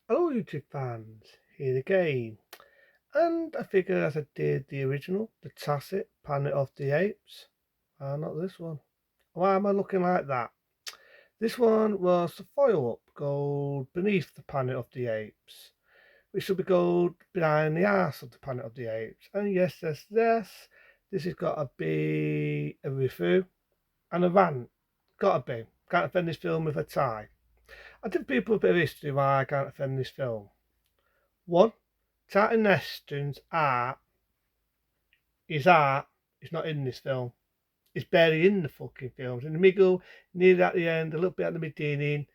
Hello, YouTube fans, here again. And I figure as I did the original, the Tacit Planet of the Apes, not this one. Why am I looking like that? This one was the foil up gold beneath the Planet of the Apes, which should be gold behind the arse of the Planet of the Apes. And yes, this has got to be a review and a rant. Gotta be. Can't offend this film with a tie. I give people a bit of history why I can't offend this film. One, Charlton Heston's art is not in this film. It's barely in the fucking films. In the middle, near at the end, a little bit at the beginning.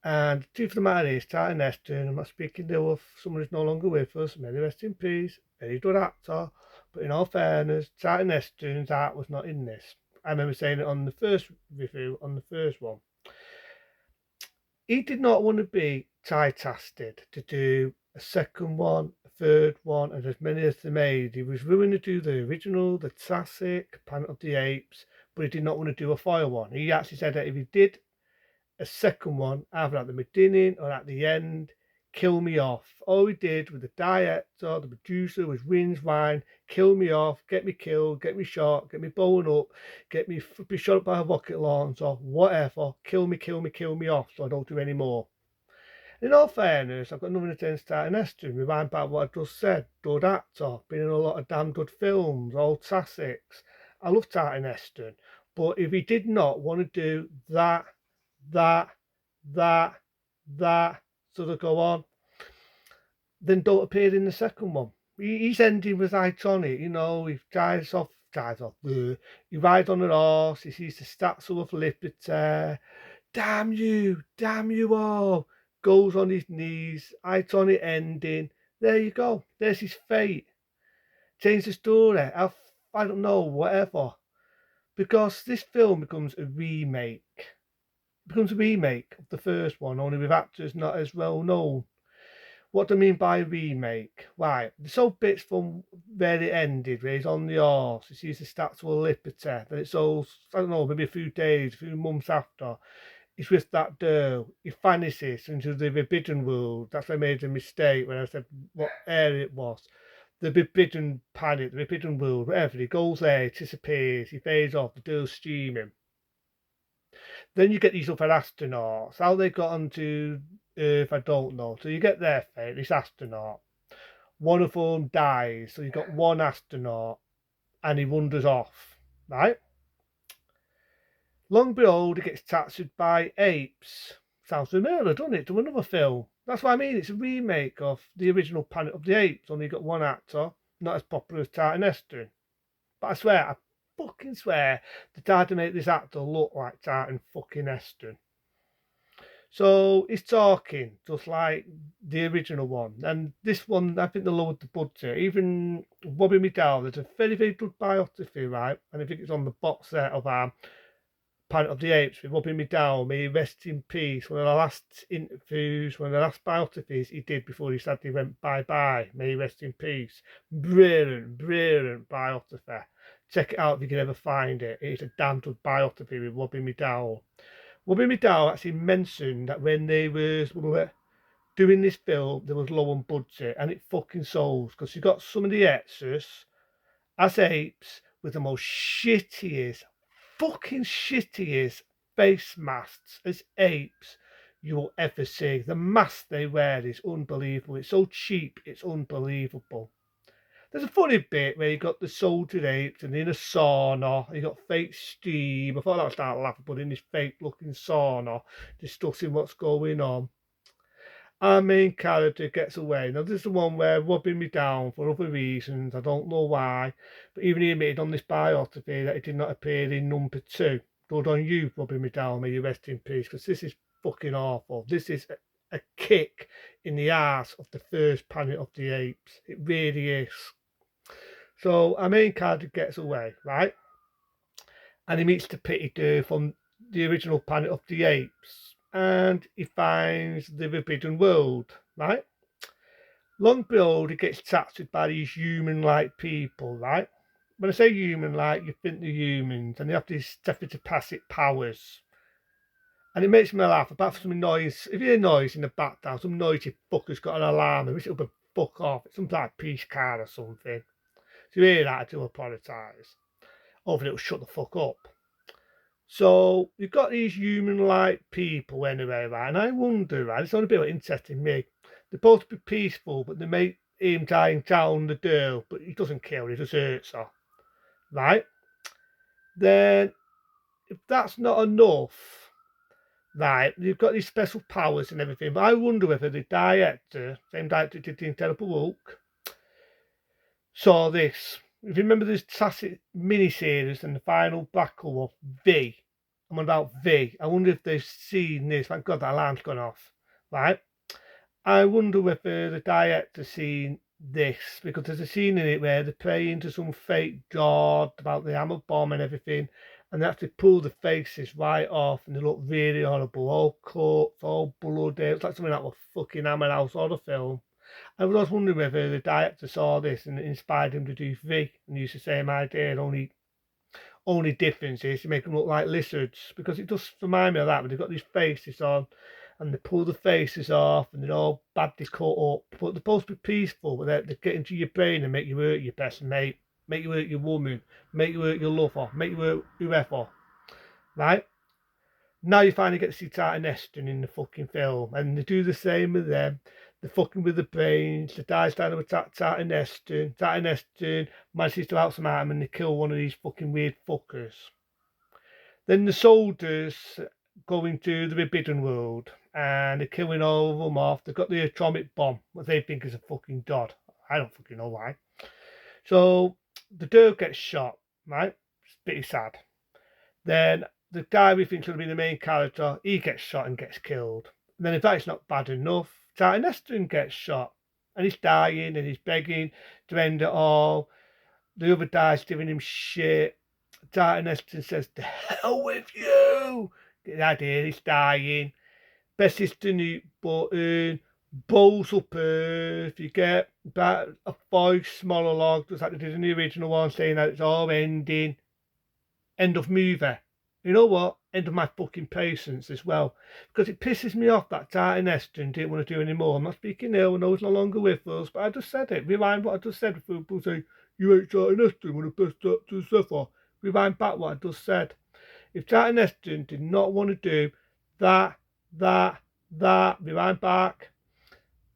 And the truth of the matter is, Charlton Heston, I'm not speaking ill of someone who's no longer with us, may he rest in peace, very good actor. But in all fairness, Charlton Heston's art was not in this. I remember saying it on the first review, on the first one. He did not want to be typecasted to do a second one, a third one, and as many as they made. He was willing to do the original, the classic, Planet of the Apes, but he did not want to do a foil one. He actually said that if he did a second one, either at the beginning or at the end, kill me off. All he did with the director, the producer, was whinge, whine, kill me off, get me killed, get me shot, get me blown up, get me be shot up by a rocket launcher, whatever. Kill me off, so I don't do any more. In all fairness, I've got nothing against Titan Heston. Remind back what I just said. Good actor, been in a lot of damn good films, old classics. I love Titan Heston, but if he did not want to do that, that, that, sort of go on, then don't appear in the second one. His ending was iconic, he he rides on a horse, he sees the Statue of Liberty, damn you all, goes on his knees, iconic ending, there you go, there's his fate. Change the story, I don't know, whatever. Because this film becomes a remake. It becomes a remake of the first one, only with actors not as well known. What do I mean by remake? Right, the so bits from where it ended, where he's on the horse, he sees the Statue of Liberty, then it's all, I don't know, maybe a few days, a few months after, he's with that girl, he fantasies into the Forbidden World. That's why I made a mistake when I said what area it was. The Forbidden Planet, the Forbidden World, whatever. He goes there, he disappears, he fades off, the girl's streaming. Then you get these other astronauts. How they got onto Earth, I don't know. So you get their fate, this astronaut. One of them dies, so you've got one astronaut, and he wanders off, right? Long behold, he gets tattooed by apes. Sounds familiar, doesn't it, to another film? That's what I mean. It's a remake of the original Planet of the Apes, only got one actor, not as popular as Titan Heston. But I fucking swear, they tried to make this actor look like Titan fucking Heston. So he's talking just like the original one. And this one, I think they lowered the budget. Even Bobby McDowell, there's a very, very good biography, right? And I think it's on the box set of Planet of the Apes with Bobby McDowell. May he rest in peace. One of the last interviews, one of the last biographies he did before he sadly went bye-bye. May he rest in peace. Brilliant biography. Check it out if you can ever find it. It's a damn good biography with Bobby McDowell. Bobby McDowell actually mentioned that when they were doing this film, there was low on budget, and it fucking sold because you got some of the extras as apes with the most fucking shittiest face masks as apes you'll ever see. The mask they wear is unbelievable. It's so cheap, it's unbelievable. There's a funny bit where you got the soldier apes and in a sauna, you got fake steam. I thought that was starting laughing, but in this fake looking sauna, discussing what's going on. Our main character gets away. Now, this is the one where rubbing me down for other reasons. I don't know why. But even he admitted on this biography that he did not appear in number two. Good on you, rubbing me down. May you rest in peace. Because this is fucking awful. This is a kick in the ass of the first Planet of the Apes. It really is. So our main character gets away, right? And he meets the Pity Dude from the original Planet of the Apes. And he finds the Forbidden World, right? Long behold, he gets tattooed by these human-like people, right? When I say human-like, you think they're humans, and they have these telepathic powers. And it makes me laugh. Apart from some noise, if you hear noise in the background, some noisy fucker's got an alarm, I wish it would fuck off. It's some like peace card or something. So you hear that, I do apologise. Hopefully it'll shut the fuck up. So you've got these human-like people anyway, right? And I wonder, right? It's only a bit interesting me. They're supposed to be peaceful, but they make him dying down the girl, but he doesn't kill her, he just hurts her, right? Then, if that's not enough, right? You've got these special powers and everything, but I wonder whether the director, same director did the Incredible Hulk, saw this. If you remember this classic miniseries and the final battle of V, I'm on about V. I wonder if they've seen this. Thank God that alarm's gone off, right? I wonder whether the director's seen this, because there's a scene in it where they're praying to some fake god about the hammer bomb and everything, and they actually pull the faces right off and they look really horrible, all cut, all bloody. It's like something out of a fucking Hammer House horror film. I was wondering whether the director saw this and it inspired him to do V and use the same idea. And only difference is to make them look like lizards, because it does remind me of that when they've got these faces on and they pull the faces off and they're all badly cut up. But they're supposed to be peaceful, but they get into your brain and make you hurt your best mate, make you hurt your woman, make you hurt your lover, make you hurt whoever. Right? Now you finally get to see Tartan Eston in the fucking film, and they do the same with them. They're fucking with the brains. The guy's trying to attack Tartan Eston. Tartan Eston manages to outsmart him and they kill one of these fucking weird fuckers. Then the soldiers go into the Forbidden World and they're killing all of them off. They've got the atomic bomb, what they think is a fucking god. I don't fucking know why. So the girl gets shot, right? It's pretty sad. Then the guy we think should be the main character, he gets shot and gets killed. And then if that's not bad enough, Tartan Eston gets shot and he's dying and he's begging to end it all. The other guy's giving him shit. Tartan Eston says, "To hell with you!" Get the idea, he's dying. Presses the mute button, blows up Earth. You get about a voice monologue, just like they did in the original one, saying that it's all ending. End of movie. You know what? End of my fucking patience as well. Because it pisses me off that Tartan Eston didn't want to do any more. I'm not speaking ill, I know he's no longer with us, but I just said it. Rewind what I just said before people say, "You ain't Tartan Eston, one of the best actors ever." Rewind back what I just said. If Tartan Eston did not want to do that, rewind back,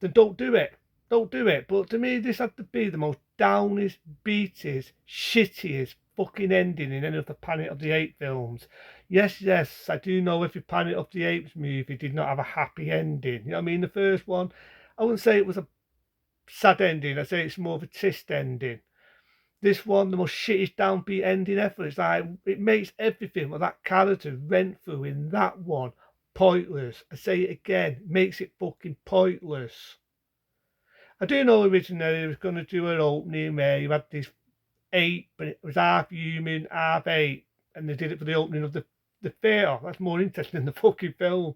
then don't do it. Don't do it. But to me, this had to be the most downest, beatest, shittiest fucking ending in any of the Planet of the Apes films. Yes, I do know every Planet of the Apes movie did not have a happy ending. You know what I mean? The first one, I wouldn't say it was a sad ending. I'd say it's more of a trist ending. This one, the most shittiest downbeat ending ever. It's like, it makes everything what that character went through in that one pointless. I say it again, makes it fucking pointless. I do know originally they was going to do an opening where you had this ape, but it was half human, half ape, and they did it for the opening of the theatre. That's more interesting than the fucking film.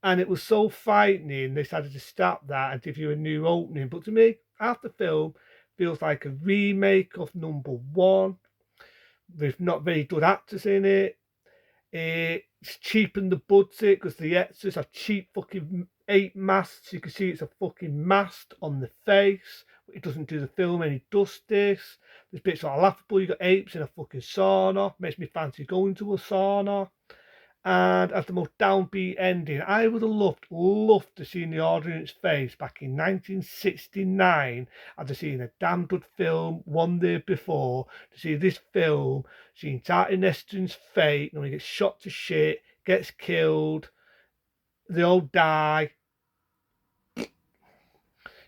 And it was so frightening, they decided to stop that and give you a new opening. But to me, half the film feels like a remake of number one. There's not very good actors in it. It's cheapened the budget because the extras are cheap fucking ape masks. You can see it's a fucking mask on the face. It doesn't do the film any justice. There's bits that are laughable. You got apes in a fucking sauna. Makes me fancy going to a sauna. And as the most downbeat ending, I would have loved to see the audience face back in 1969 after seeing a damn good film one day before, to see this film, seeing Tartan Eston's fate, when he gets shot to shit, gets killed, they all die. You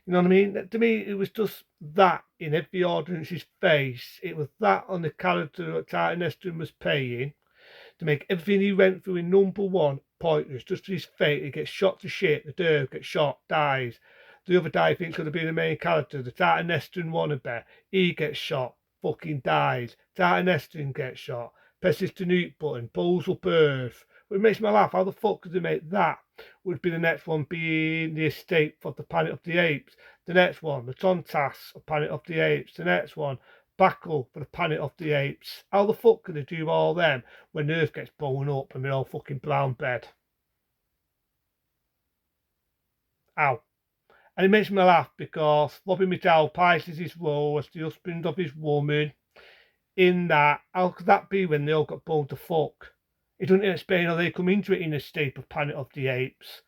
know what I mean? To me, it was just that in every audience's face. It was that on the character that Tartan Eston was playing, to make everything he went through in number one pointless, just for his fate. He gets shot to shit, the Derv gets shot, dies. The other guy thinks going to be the main character, the Tartan Eston wannabe, he gets shot, fucking dies. Tartan Eston gets shot, presses the nuke button, blows up Earth. It makes me laugh. How the fuck could they make that? Would be the next one being the escape of the Planet of the Apes. The next one, the Tontas of Planet of the Apes. The next one, Battle for the Planet of the Apes. How the fuck can they do all them when Earth gets blown up and we're all fucking brown bread? Ow. And it makes me laugh because Robbie Mitchell plays his role as the husband of his woman. In that, how could that be when they all got born to fuck? It doesn't explain how they come into it in a state of Planet of the Apes.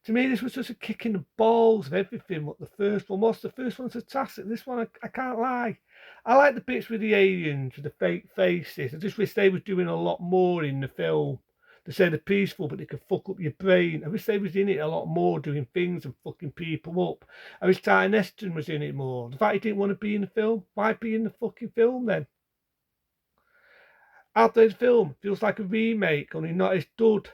To me, this was just a kick in the balls of everything what the first one was. The first one's fantastic. This one, I can't lie. I like the bits with the aliens, with the fake faces. I just wish they were doing a lot more in the film. They say they're peaceful, but they could fuck up your brain. I wish they was in it a lot more, doing things and fucking people up. I wish Ty Neston was in it more. The fact he didn't want to be in the film, why be in the fucking film then? Outdated film feels like a remake, only not as good.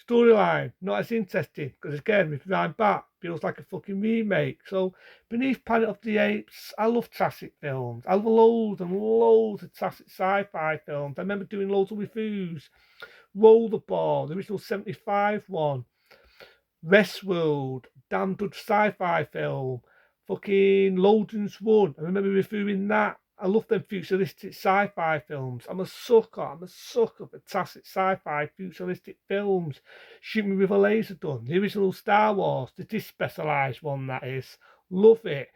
Storyline, not as interesting, because again, with Ryan back, feels like a fucking remake. So, beneath Planet of the Apes, I love classic films. I love loads and loads of classic sci-fi films. I remember doing loads of reviews. Rollerball, the original 75 one. Westworld, damn good sci-fi film. Fucking Logan's Run. I remember reviewing that. I love them futuristic sci-fi films. I'm a sucker for classic sci-fi futuristic films. Shoot Me With a Laser done. The original Star Wars, the despecialized one that is. Love it.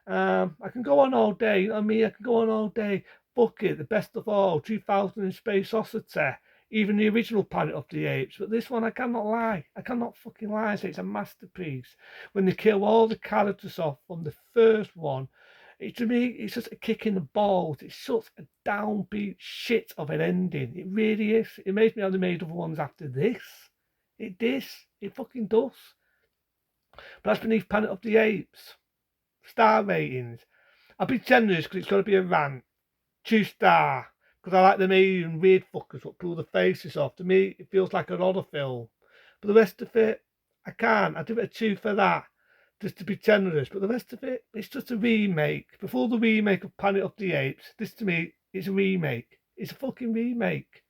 I can go on all day. You know what I mean? I can go on all day. Fuck it, the best of all, 2000 in Space Oddity. Even the original Planet of the Apes. But this one, I cannot lie. I cannot fucking lie. It's a masterpiece. When they kill all the characters off from the first one, to me, it's just a kick in the balls. It's such a downbeat shit of an ending. It really is. It makes me have made other ones after this. It does. It fucking does. But that's beneath Planet of the Apes. Star ratings. I'll be generous because it's got to be a rant. 2 star. Because I like them alien weird fuckers what pull the faces off. To me, it feels like an horror film. But the rest of it, I can't. I'd give it a 2 for that, just to be generous. But the rest of it, it's just a remake. Before the remake of Planet of the Apes, this to me is a remake. It's a fucking remake.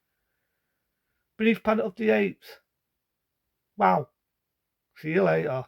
Beneath Planet of the Apes. Wow. See you later.